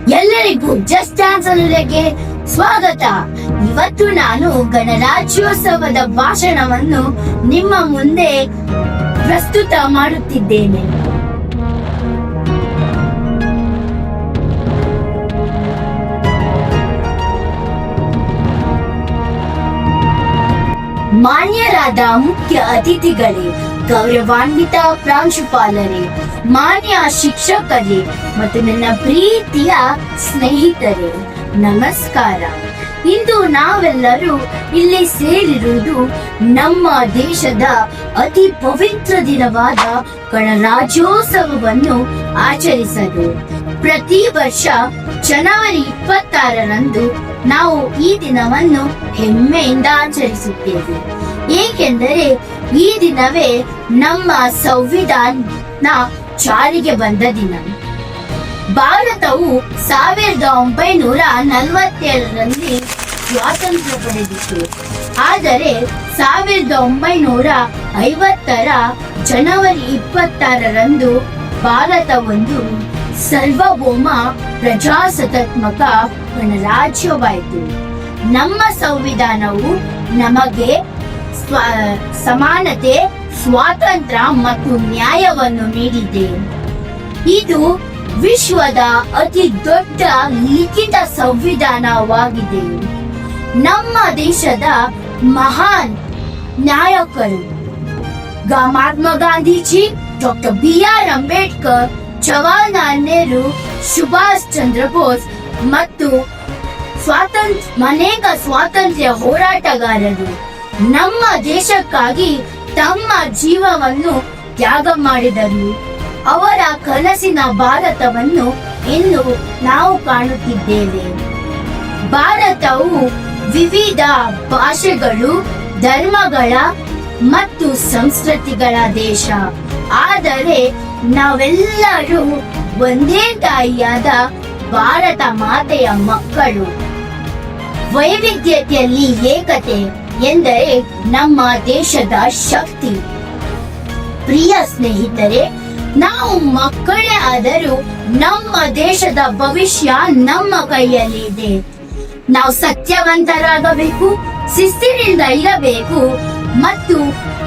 ಎಲ್ಲರಿಗೂ just dance ಅನ್ನೋದಕ್ಕೆ ಸ್ವಾಗತ. ಇವತ್ತು ನಾನು ಗಣರಾಜ್ಯೋತ್ಸವದ ಭಾಷಣವನ್ನು ನಿಮ್ಮ ಮುಂದೆ ಪ್ರಸ್ತುತ ಮಾಡುತ್ತಿದ್ದೇನೆ. ಮಾನ್ಯರಾದ ಮುಖ್ಯ ಅತಿಥಿಗಳೇ, ಗೌರವಾನ್ವಿತ ಪ್ರಾಂಶುಪಾಲರೇ, ಮಾನ್ಯ ಶಿಕ್ಷಕರೇ ಮತ್ತು ನನ್ನ ಪ್ರೀತಿಯ ಸ್ನೇಹಿತರೇ, ನಮಸ್ಕಾರ. ಇಂದು ನಾವೆಲ್ಲರೂ ಇಲ್ಲಿ ಸೇರಿರುವುದು ನಮ್ಮ ದೇಶದ ಅತಿ ಪವಿತ್ರ ದಿನವಾದ ಗಣರಾಜ್ಯೋತ್ಸವವನ್ನು ಆಚರಿಸಲು. ಪ್ರತಿ ವರ್ಷ ಜನವರಿ 26ರಂದು ನಾವು ಈ ದಿನವನ್ನು ಹೆಮ್ಮೆಯಿಂದ ಆಚರಿಸುತ್ತೇವೆ. ಏಕೆಂದರೆ ಈ ದಿನವೇ ನಮ್ಮ ಸಂವಿಧಾನ ಜಾರಿಗೆ ಬಂದ ದಿನ. ಭಾರತವು 1947ರಲ್ಲಿ ಸ್ವಾತಂತ್ರ್ಯ ಪಡೆದಿತ್ತು. ಆದರೆ 1950ರ ಜನವರಿ 26ರಂದು ಭಾರತ ಒಂದು ಸಾರ್ವಭೌಮ ಪ್ರಜಾಸತ್ತಾತ್ಮಕ ಗಣರಾಜ್ಯವಾಯಿತು. ನಮ್ಮ ಸಂವಿಧಾನವು ನಮಗೆ ಸಮಾನತೆ, ಸ್ವಾತಂತ್ರ್ಯ ಮತ್ತು ನ್ಯಾಯವನ್ನು ನೀಡಿದೆ. ಇದು ವಿಶ್ವದ ಅತಿ ದೊಡ್ಡ ಲಿಖಿತ ಸಂವಿಧಾನವಾಗಿದೆ. ನಮ್ಮ ದೇಶದ ಮಹಾನ್ ನಾಯಕರು ಮಹಾತ್ಮ ಗಾಂಧೀಜಿ, ಡಾಕ್ಟರ್ BR ಅಂಬೇಡ್ಕರ್, ಜವಾಹರ್ಲಾಲ್ ನೆಹರು, ಸುಭಾಷ್ ಚಂದ್ರ ಬೋಸ್ ಮತ್ತು ಅನೇಕ ಸ್ವಾತಂತ್ರ್ಯ ಹೋರಾಟಗಾರರು ನಮ್ಮ ದೇಶಕ್ಕಾಗಿ ತಮ್ಮ ಜೀವವನ್ನು ತ್ಯಾಗ ಮಾಡಿದರು. ಅವರ ಕನಸಿನ ಭಾರತವನ್ನು ಇಂದು ನಾವು ಕಾಣುತ್ತಿದ್ದೇವೆ. ಭಾರತವು ವಿವಿಧ ಭಾಷೆಗಳು, ಧರ್ಮಗಳ ಮತ್ತು ಸಂಸ್ಕೃತಿಗಳ ದೇಶ. ಆದರೆ ನಾವೆಲ್ಲರೂ ಒಂದೇ ತಾಯಿಯಾದ ಭಾರತ ಮಾತೆಯ ಮಕ್ಕಳು. ವೈವಿಧ್ಯತೆಯಲ್ಲಿ ಏಕತೆ ಎಂದರೆ ನಮ್ಮ ದೇಶದ ಶಕ್ತಿ. ಪ್ರಿಯ ಸ್ನೇಹಿತರೆ, ನಾವು ಮಕ್ಕಳೇ ಆದರೂ ನಮ್ಮ ದೇಶದ ಭವಿಷ್ಯ ನಮ್ಮ ಕೈಯಲ್ಲಿದೆ. ನಾವು ಸತ್ಯವಂತರಾಗಬೇಕು, ಶಿಸ್ತಿನಿಂದ ಇರಬೇಕು ಮತ್ತು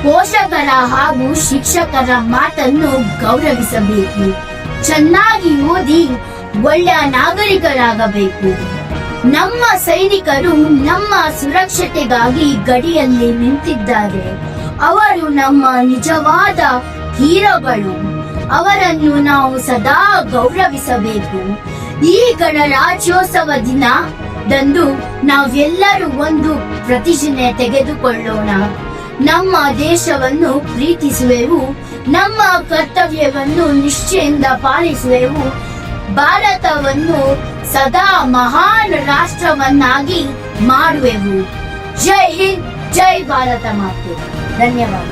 ಪೋಷಕರ ಹಾಗೂ ಶಿಕ್ಷಕರ ಮಾತನ್ನು ಗೌರವಿಸಬೇಕು. ಚೆನ್ನಾಗಿ ಓದಿ ಒಳ್ಳೆಯ ನಾಗರಿಕರಾಗಬೇಕು. ನಮ್ಮ ಸೈನಿಕರು ನಮ್ಮ ಸುರಕ್ಷತೆಗಾಗಿ ಗಡಿಯಲ್ಲಿ ನಿಂತಿದ್ದಾರೆ. ಅವರು ನಮ್ಮ ನಿಜವಾದ ಹೀರೋಗಳು. ಅವರನ್ನು ನಾವು ಸದಾ ಗೌರವಿಸಬೇಕು. ಈ ಗಣರಾಜ್ಯೋತ್ಸವ ದಿನದಂದು ನಾವೆಲ್ಲರೂ ಒಂದು ಪ್ರತಿಜ್ಞೆ ತೆಗೆದುಕೊಳ್ಳೋಣ. ನಮ್ಮ ದೇಶವನ್ನು ಪ್ರೀತಿಸುವೆವು, ನಮ್ಮ ಕರ್ತವ್ಯವನ್ನು ನಿಷ್ಠೆಯಿಂದ ಪಾಲಿಸುವೆವು, ಭಾರತವನ್ನು ಸದಾ ಮಹಾನ್ ರಾಷ್ಟ್ರವನ್ನಾಗಿ ಮಾಡುವೆವು. ಜೈ ಹಿಂದ್, ಜೈ ಭಾರತ ಮಾತೆ. ಧನ್ಯವಾದ.